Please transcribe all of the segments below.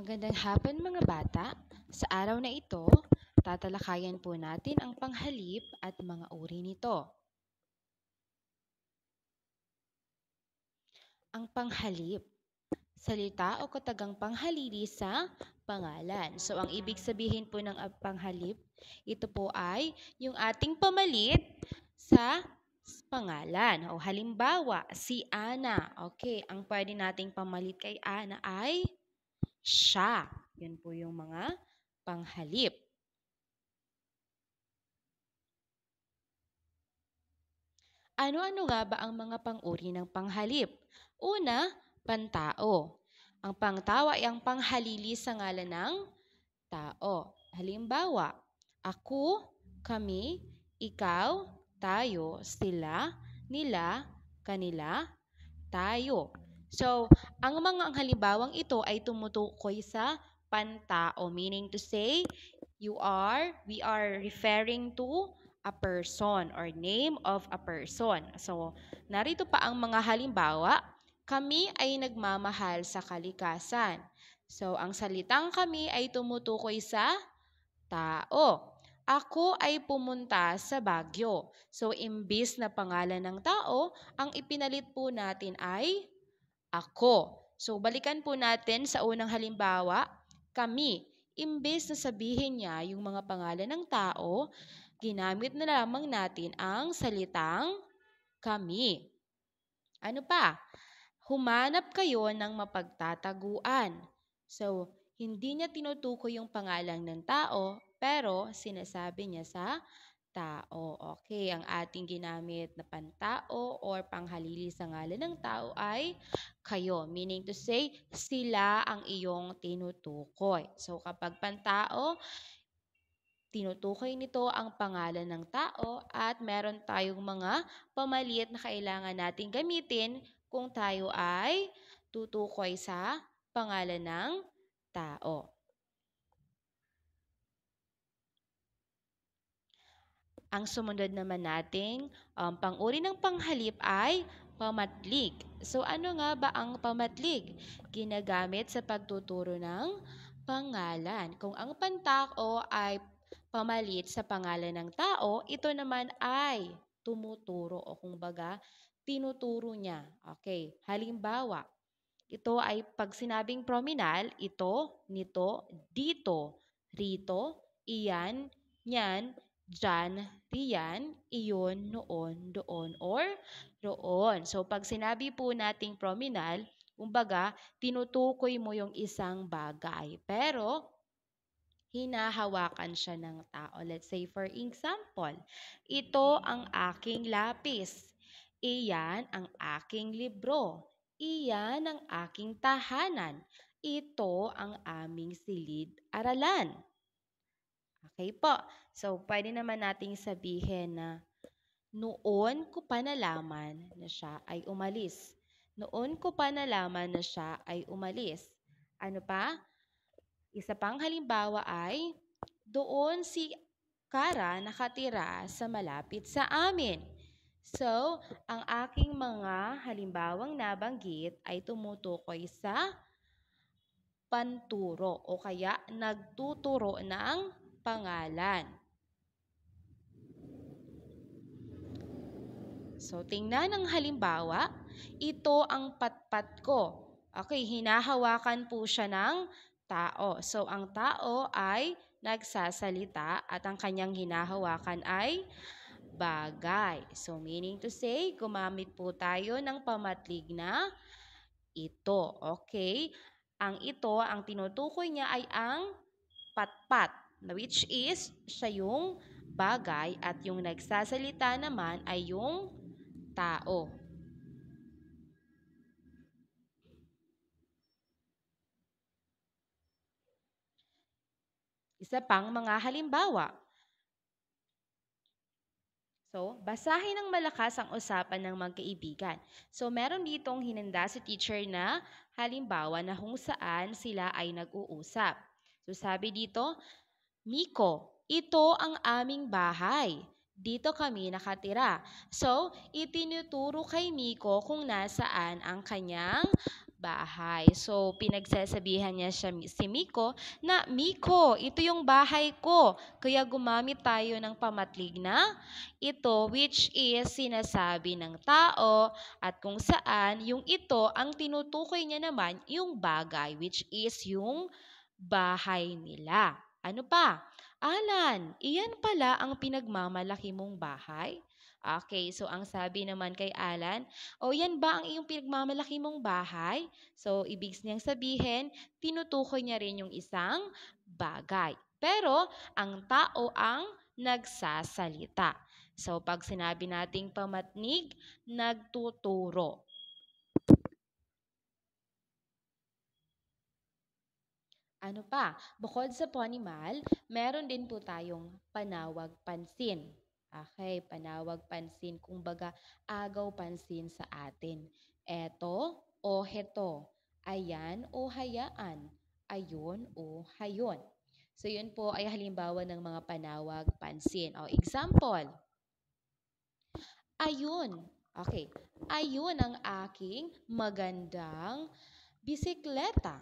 Magandang hapon mga bata. Sa araw na ito, tatalakayan po natin ang panghalip at mga uri nito. Ang panghalip, salita o katagang panghalili sa pangalan. So ang ibig sabihin po ng panghalip, ito po ay yung ating pamalit sa pangalan. O halimbawa, si Ana. Okay, ang pwede nating pamalit kay Ana ay siya. Yun po yung mga panghalip. Ano-ano nga ba ang mga pang-uri ng panghalip? Una, pantao. Ang pangtao ay ang panghalili sa ngalan ng tao. Halimbawa, ako, kami, ikaw, tayo, sila, nila, kanila, tayo. So, ang mga halimbawang ito ay tumutukoy sa pantao, meaning to say, we are referring to a person or name of a person. So, narito pa ang mga halimbawa. Kami ay nagmamahal sa kalikasan. So, ang salitang kami ay tumutukoy sa tao. Ako ay pumunta sa Baguio. So, imbis na pangalan ng tao, ang ipinalit po natin ay ako. So, balikan po natin sa unang halimbawa, kami. Imbes na sabihin niya yung mga pangalan ng tao, ginamit na lamang natin ang salitang kami. Ano pa? Humanap kayo ng mapagtataguan. So, hindi niya tinutukoy yung pangalan ng tao, pero sinasabi niya sa tao. Okay, ang ating ginamit na pantao or panghalili sa ngalan ng tao ay kayo. Meaning to say, sila ang iyong tinutukoy. So, kapag pantao, tinutukoy nito ang pangalan ng tao at meron tayong mga pamalit na kailangan nating gamitin kung tayo ay tutukoy sa pangalan ng tao. Ang sumunod naman nating pang-uri ng panghalip ay pamatlig. So ano nga ba ang pamatlig? Ginagamit sa pagtuturo ng pangalan. Kung ang pantao ay pamalit sa pangalan ng tao, ito naman ay tumuturo o kumbaga tinuturo niya. Okay, halimbawa, ito ay pag sinabing prominal, ito, nito, dito, rito, iyan, niyan, dyan, riyan, iyon, noon, doon, or roon. So, pag sinabi po nating prominal, kumbaga, tinutukoy mo yung isang bagay. Pero, hinahawakan siya ng tao. Let's say, for example, ito ang aking lapis. Iyan ang aking libro. Iyan ang aking tahanan. Ito ang aming silid-aralan. Okay po. So, pwede naman nating sabihin na noon ko pa nalaman na siya ay umalis. Noon ko pa nalaman na siya ay umalis. Ano pa? Isa pang halimbawa ay doon si Kara nakatira sa malapit sa amin. So, ang aking mga halimbawang nabanggit ay tumutukoy sa panturo o kaya nagtuturo ng pangalan. So, tingnan ang halimbawa. Ito ang patpat ko. Okay, hinahawakan po siya ng tao. So, ang tao ay nagsasalita at ang kanyang hinahawakan ay bagay. So, meaning to say, gumamit po tayo ng pamatlig na ito. Okay? Ang tinutukoy niya ay ang patpat, which is siya yung bagay at yung nagsasalita naman ay yung tao. Isa pang mga halimbawa. So, basahin ng malakas ang usapan ng magkaibigan. So, meron ditong hinanda si teacher na halimbawa na kung saan sila ay nag-uusap. So, sabi dito, Miko, ito ang aming bahay. Dito kami nakatira. So, itinuturo kay Miko kung nasaan ang kanyang bahay. So, pinagsasabihan niya si Miko na, Miko, ito yung bahay ko. Kaya gumamit tayo ng pamatlig na ito, which is sinasabi ng tao at kung saan yung ito ang tinutukoy niya naman yung bagay, which is yung bahay nila. Ano pa? Alan, iyan pala ang pinagmamalaki mong bahay? Okay, so ang sabi naman kay Alan, o yan ba ang iyong pinagmamalaki mong bahay? So, ibig niyang sabihin, tinutukoy niya rin yung isang bagay. Pero, ang tao ang nagsasalita. So, pag sinabi nating pamatnig, nagtuturo. Ano pa? Bukod sa ponimal, meron din po tayong panawag pansin. Okay, panawag pansin, kumbaga agaw pansin sa atin. Eto o heto, ayan o hayaan, ayon o hayon. So yun po ay halimbawa ng mga panawag pansin. O example, ayun. Okay, ayun ang aking magandang bisikleta.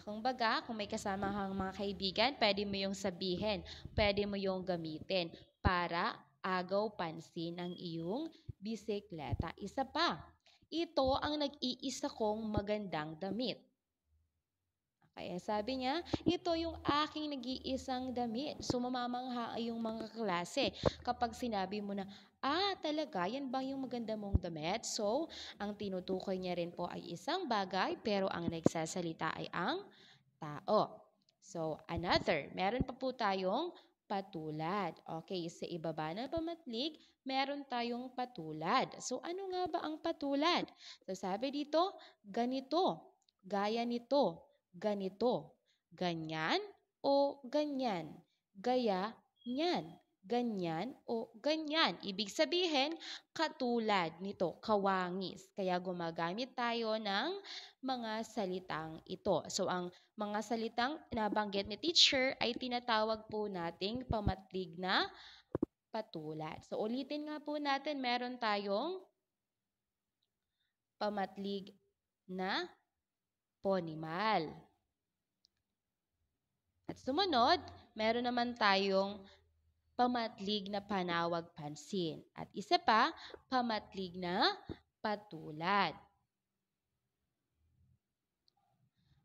Kung baga, kung may kasama kang mga kaibigan, pwede mo yung sabihin, pwede mo yung gamitin para agaw pansin ang iyong bisikleta. Isa pa, ito ang nag-iisa kong magandang damit. Kaya sabi niya, ito yung aking nag-iisang damit. So mamamangha yung mga klase kapag sinabi mo na, talaga, yan ba yung maganda mong damit? So, ang tinutukoy niya rin po ay isang bagay, pero ang nagsasalita ay ang tao. So, another, meron pa po tayong patulad. Okay, sa ibaba ng pamatlig, meron tayong patulad. So, ano nga ba ang patulad? So, sabi dito, ganito, gaya nito, ganito, ganyan o ganyan, gaya niyan, ganyan o ganyan. Ibig sabihin, katulad nito, kawangis. Kaya gumagamit tayo ng mga salitang ito. So, ang mga salitang nabanggit ni teacher ay tinatawag po nating pamatlig na patulad. So, ulitin nga po natin, meron tayong pamatlig na ponimal. At sumunod, meron naman tayong pamatlig na panawag pansin. At isa pa, pamatlig na patulad.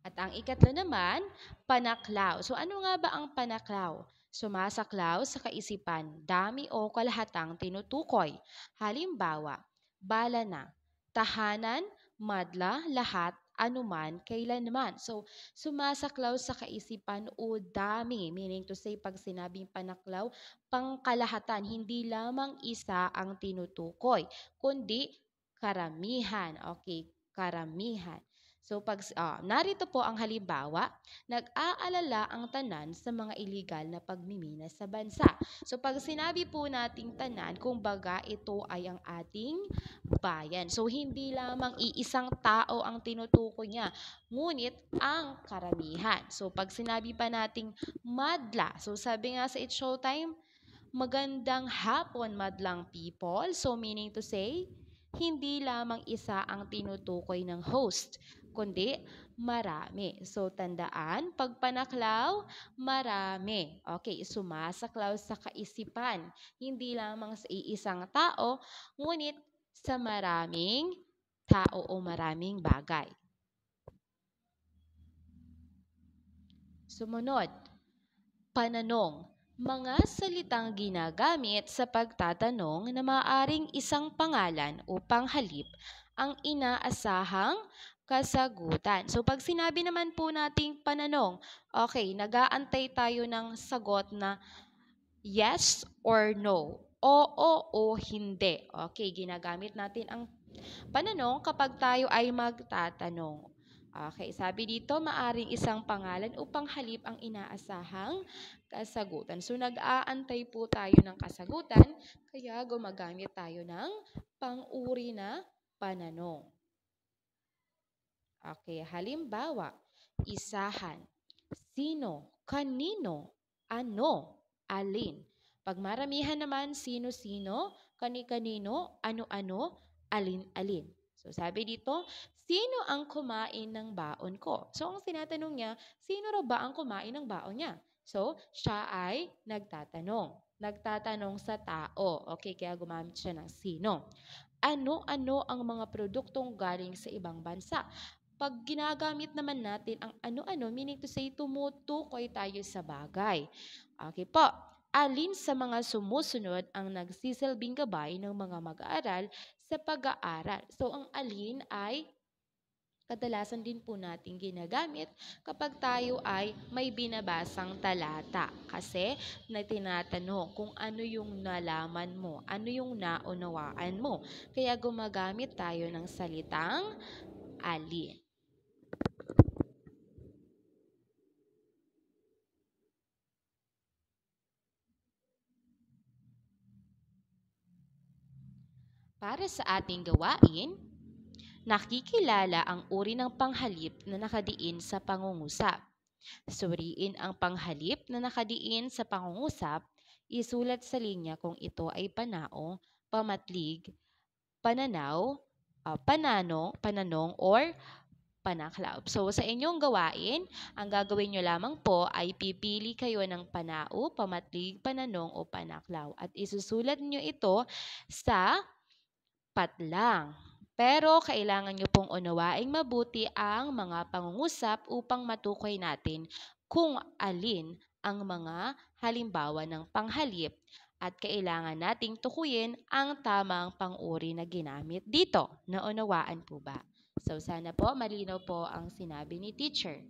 At ang ikatlo naman, panaklaw. So ano nga ba ang panaklaw? Sumasaklaw sa kaisipan, dami o kalahatang tinutukoy. Halimbawa, bala na, tahanan, madla, lahat, anuman, kailanman. So, sumasaklaw sa kaisipan o dami, meaning to say, pag sinabing panaklaw, pangkalahatan, hindi lamang isa ang tinutukoy, kundi karamihan. Okay, karamihan. So, narito po ang halimbawa, nag-aalala ang tanan sa mga illegal na pagmimina sa bansa. So, pag sinabi po nating tanan, kumbaga ito ay ang ating bayan. So, hindi lamang iisang tao ang tinutukoy niya, ngunit ang karamihan. So, pag sinabi pa nating madla, so sabi nga sa It's Showtime, magandang hapon madlang people. So, meaning to say, hindi lamang isa ang tinutukoy ng host, kundi marami. So, tandaan, pag panaklaw, marami. Okay, sumasaklaw sa kaisipan. Hindi lamang sa iisang tao, ngunit sa maraming tao o maraming bagay. Sumunod, pananong. Mga salitang ginagamit sa pagtatanong na maaring isang pangalan o panghalip ang inaasahang kasagutan. So, pag sinabi naman po nating pananong, okay, nag-aantay tayo ng sagot na yes or no, oo o hindi. Okay, ginagamit natin ang pananong kapag tayo ay magtatanong. Okay, sabi dito, maaring isang pangalan o panghalip ang inaasahang kasagutan. So, nag-aantay po tayo ng kasagutan, kaya gumagamit tayo ng pang-uri na pananong. Okay, halimbawa, isahan, sino, kanino, ano, alin. Pag maramihan naman, sino-sino, kani-kanino, ano-ano, alin-alin. So, sabi dito, sino ang kumain ng baon ko? So, ang tinatanong niya, sino raw ba ang kumain ng baon niya? So, siya ay nagtatanong. Nagtatanong sa tao. Okay, kaya gumamit siya ng sino. Ano-ano ang mga produktong galing sa ibang bansa? Pag ginagamit naman natin ang ano-ano, meaning to say, tumutukoy tayo sa bagay. Okay po. Alin sa mga sumusunod ang nagsisilbing gabay ng mga mag-aaral sa pag-aaral? So, ang alin ay kadalasan din po natin ginagamit kapag tayo ay may binabasang talata. Kasi na tinatanong kung ano yung nalaman mo, ano yung naunawaan mo. Kaya gumagamit tayo ng salitang alin. Para sa ating gawain, nakikilala ang uri ng panghalip na nakadiin sa pangungusap. Suriin ang panghalip na nakadiin sa pangungusap, isulat sa linya kung ito ay panao, pamatlig, pananaw, pananong, or panaklaw. So, sa inyong gawain, ang gagawin nyo lamang po ay pipili kayo ng panao, pamatlig, pananong, o panaklaw. At isusulat nyo ito sa patlang. Pero kailangan nyo pong unawaing mabuti ang mga pangungusap upang matukoy natin kung alin ang mga halimbawa ng panghalip at kailangan nating tukuyin ang tamang pang-uri na ginamit dito. Naunawaan po ba? So sana po malinaw po ang sinabi ni teacher.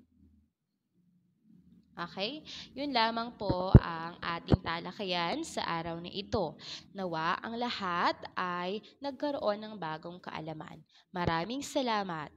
Okay? Yun lamang po ang ating talakayan sa araw na ito. Nawa ang lahat ay nagkaroon ng bagong kaalaman. Maraming salamat.